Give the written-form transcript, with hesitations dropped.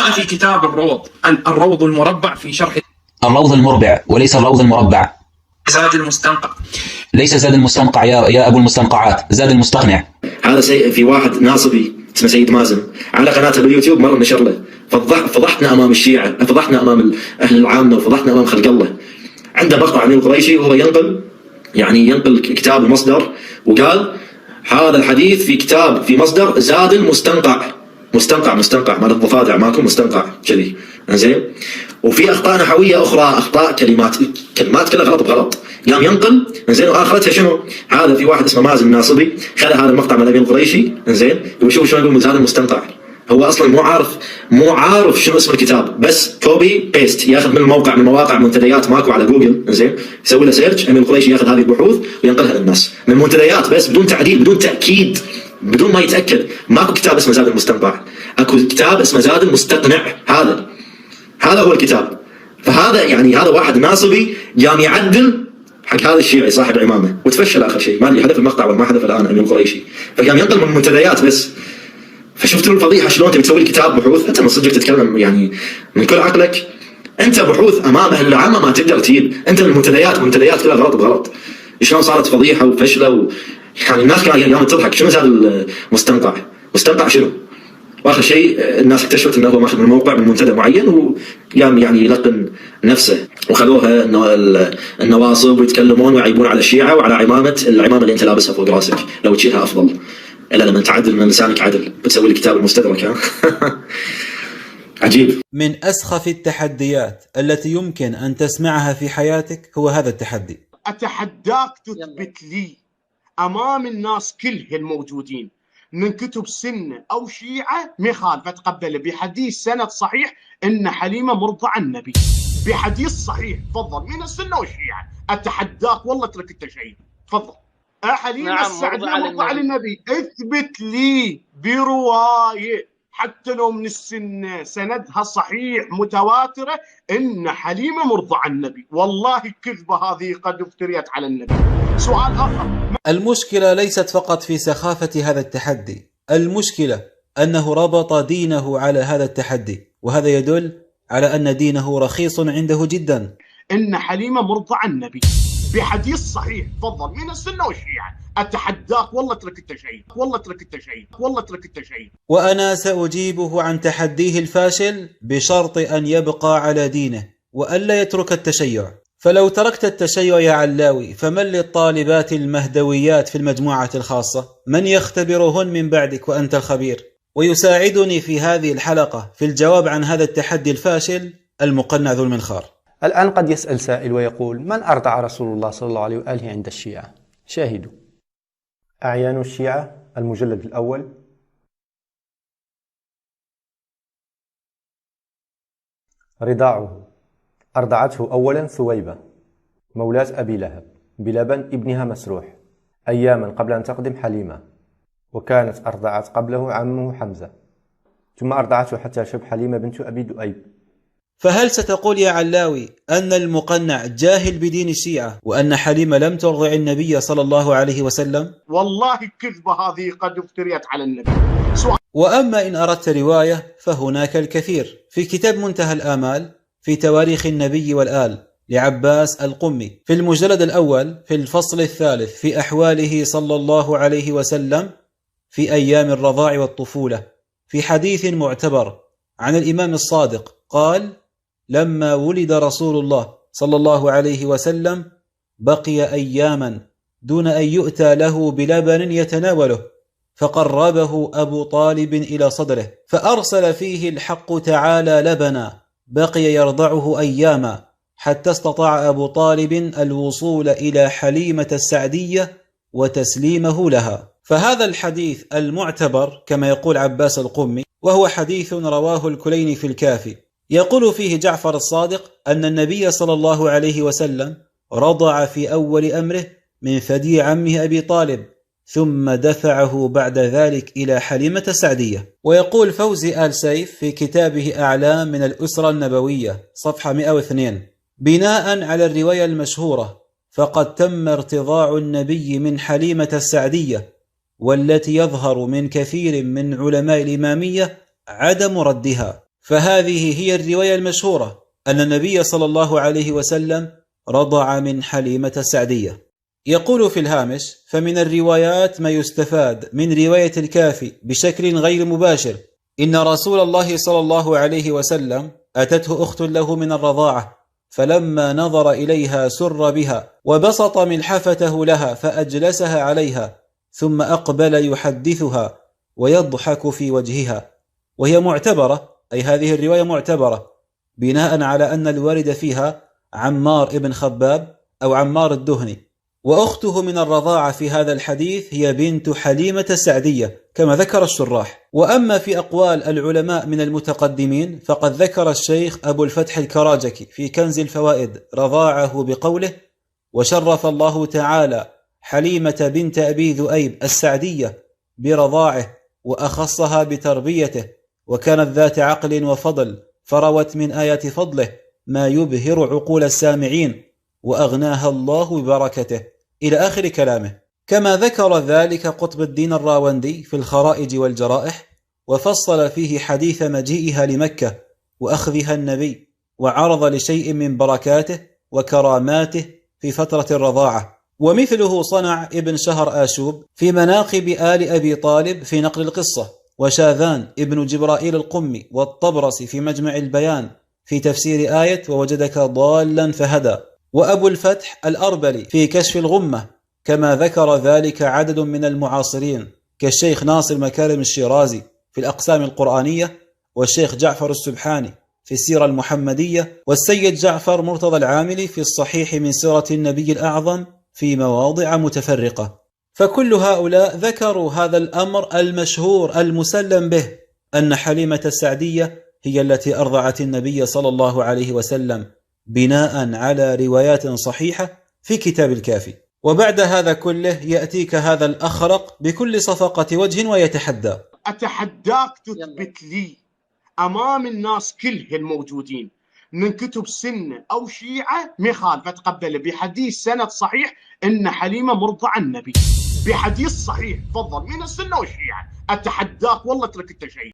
ما في كتاب الروض المربع في شرح الروض المربع وليس الروض المربع. زاد المستنقع. ليس زاد المستنقع يا أبو المستنقعات، زاد المستقنع. هذا في واحد ناصبي اسمه سيد مازن على قناته باليوتيوب مرة نشر له، فضحتنا أمام الشيعة، فضحنا أمام أهل العامة، وفضحنا أمام خلق الله. عنده مقطع عن القريشي وهو ينقل كتاب المصدر، وقال هذا الحديث في كتاب في مصدر زاد المستنقع، مستنقع مال الضفادع ماكو مستنقع كذي، زين. وفي اخطاء نحويه اخرى، اخطاء كلمات كلها غلط بغلط، قام ينقل، زين. واخرتها شنو؟ هذا في واحد اسمه مازن الناصبي خذ هذا المقطع من ابي القريشي، زين، وشوف شلون يقول زاد المستنقع. هو اصلا مو عارف شنو اسم الكتاب، بس كوبي بيست، ياخذ من الموقع، من مواقع منتديات ماكو على جوجل، زين، يسوي له سيرش امين القريشي، ياخذ هذه البحوث وينقلها للناس من منتديات بس، بدون تعديل، بدون تاكيد، بدون ما يتاكد. ماكو كتاب اسمه زاد المستنقع، اكو كتاب اسمه زاد المستقنع. هذا هو الكتاب. فهذا يعني هذا واحد ناصبي قام يعدل حق هذا الشيعي صاحب العمامه، وتفشل اخر شيء، ما ادري حذف المقطع ولا ما حذف الان امين القريشي، فقام ينقل من منتديات بس. فشفتوا الفضيحه شلون تبي تسوي الكتاب بحوث؟ انت من صدقك تتكلم يعني من كل عقلك، انت بحوث امام اهل العامه ما تقدر تجيب، انت من منتديات كلها غلط بغلط. شلون صارت فضيحه وفشله يعني الناس كانت تضحك. شنو زاد المستنقع؟ مستنقع شنو؟ واخر شيء الناس اكتشفت انه هو ماخذ من موقع من منتدى معين، وقام يعني يلقن نفسه، وخذوها النواصب ويتكلمون ويعيبون على الشيعه وعلى العمامه اللي انت لابسها فوق راسك، لو تشيلها افضل. الا لما تعدل من لسانك عدل بتسوي الكتاب المستدرك. عجيب. من أسخف التحديات التي يمكن أن تسمعها في حياتك هو هذا التحدي. أتحداك تثبت لي أمام الناس كلهم الموجودين من كتب سنة أو شيعة مخالفة تقبل بحديث سند صحيح إن حليمة مرضع النبي، بحديث صحيح، تفضل، من السنة والشيعة. أتحداك والله اترك التشيع، تفضل. حليمة السعدية مرضع للنبي، اثبت لي برواية حتى لو من السنة سندها صحيح متواترة إن حليمة مرضع النبي. والله الكذبة هذه قد افتريت على النبي. سؤال آخر، المشكلة ليست فقط في سخافة هذا التحدي، المشكلة أنه ربط دينه على هذا التحدي، وهذا يدل على أن دينه رخيص عنده جدا. إن حليمة مرضع النبي بحديث صحيح، تفضل، من السنة والشيعة. أتحداك والله اترك التشيع. وأنا سأجيبه عن تحديه الفاشل بشرط أن يبقى على دينه وألا يترك التشيع. فلو تركت التشيع يا علاوي فمن للطالبات المهدويات في المجموعة الخاصة؟ من يختبرهن من بعدك وأنت الخبير؟ ويساعدني في هذه الحلقة في الجواب عن هذا التحدي الفاشل المقنع ذو المنخار. الآن قد يسأل سائل ويقول: من أرضع رسول الله صلى الله عليه وآله عند الشيعة؟ شاهدوا أعيان الشيعة المجلد الأول، رضاعه: أرضعته أولا ثويبة مولاة أبي لهب بلبن ابنها مسروح أياما قبل أن تقدم حليمة، وكانت أرضعت قبله عمه حمزة، ثم أرضعته حتى شب حليمة بنت أبي دؤيب. فهل ستقول يا علاوي أن المقنع جاهل بدين الشيعة وأن حليمة لم ترضع النبي صلى الله عليه وسلم؟ والله الكذبة هذه قد افتريت على النبي. وأما إن أردت رواية فهناك الكثير. في كتاب منتهى الآمال في تواريخ النبي والآل لعباس القمي في المجلد الأول في الفصل الثالث في أحواله صلى الله عليه وسلم في أيام الرضاع والطفولة، في حديث معتبر عن الإمام الصادق قال: لما ولد رسول الله صلى الله عليه وسلم بقي أياما دون أن يؤتى له بلبن يتناوله، فقربه أبو طالب إلى صدره فأرسل فيه الحق تعالى لبنا، بقي يرضعه أياما حتى استطاع أبو طالب الوصول إلى حليمة السعدية وتسليمه لها. فهذا الحديث المعتبر كما يقول عباس القمي، وهو حديث رواه الكليني في الكافي، يقول فيه جعفر الصادق أن النبي صلى الله عليه وسلم رضع في أول أمره من ثدي عمه أبي طالب، ثم دفعه بعد ذلك إلى حليمة السعدية. ويقول فوزي آل سيف في كتابه أعلام من الأسرة النبوية صفحة 102: بناء على الرواية المشهورة فقد تم ارتضاع النبي من حليمة السعدية، والتي يظهر من كثير من علماء الإمامية عدم ردها، فهذه هي الرواية المشهورة أن النبي صلى الله عليه وسلم رضع من حليمة السعدية. يقول في الهامش: فمن الروايات ما يستفاد من رواية الكافي بشكل غير مباشر إن رسول الله صلى الله عليه وسلم أتته أخت له من الرضاعة، فلما نظر إليها سر بها وبسط ملحفته لها فأجلسها عليها، ثم أقبل يحدثها ويضحك في وجهها، وهي معتبرة، أي هذه الرواية معتبرة بناء على أن الوارد فيها عمار ابن خباب أو عمار الدهني، وأخته من الرضاعة في هذا الحديث هي بنت حليمة السعدية كما ذكر الشراح. وأما في أقوال العلماء من المتقدمين فقد ذكر الشيخ أبو الفتح الكراجكي في كنز الفوائد رضاعه بقوله: وشرف الله تعالى حليمة بنت أبي ذؤيب السعدية برضاعه وأخصها بتربيته، وكانت ذات عقل وفضل، فروت من آيات فضله ما يبهر عقول السامعين، وأغناها الله ببركته، إلى آخر كلامه. كما ذكر ذلك قطب الدين الراوندي في الخرائج والجرائح، وفصل فيه حديث مجيئها لمكة وأخذها النبي، وعرض لشيء من بركاته وكراماته في فترة الرضاعة. ومثله صنع ابن شهر آشوب في مناقب آل أبي طالب في نقل القصة، وشاذان ابن جبرائيل القمي والطبرسي في مجمع البيان في تفسير آية ووجدك ضالا فهدى، وأبو الفتح الأربلي في كشف الغمة، كما ذكر ذلك عدد من المعاصرين كالشيخ ناصر مكارم الشيرازي في الأقسام القرآنية، والشيخ جعفر السبحاني في السيرة المحمدية، والسيد جعفر مرتضى العاملي في الصحيح من سيرة النبي الأعظم في مواضع متفرقة. فكل هؤلاء ذكروا هذا الأمر المشهور المسلم به، أن حليمة السعدية هي التي أرضعت النبي صلى الله عليه وسلم بناء على روايات صحيحة في كتاب الكافي. وبعد هذا كله يأتيك هذا الأخرق بكل صفقة وجه ويتحدى: أتحداك تثبت لي أمام الناس كلهم الموجودين من كتب سنة أو شيعة مخالفة تقبل بحديث سند صحيح إن حليمة مرضع النبي، بحديث صحيح، تفضل، من السنة والشيعة. أتحداك والله تركت شيء.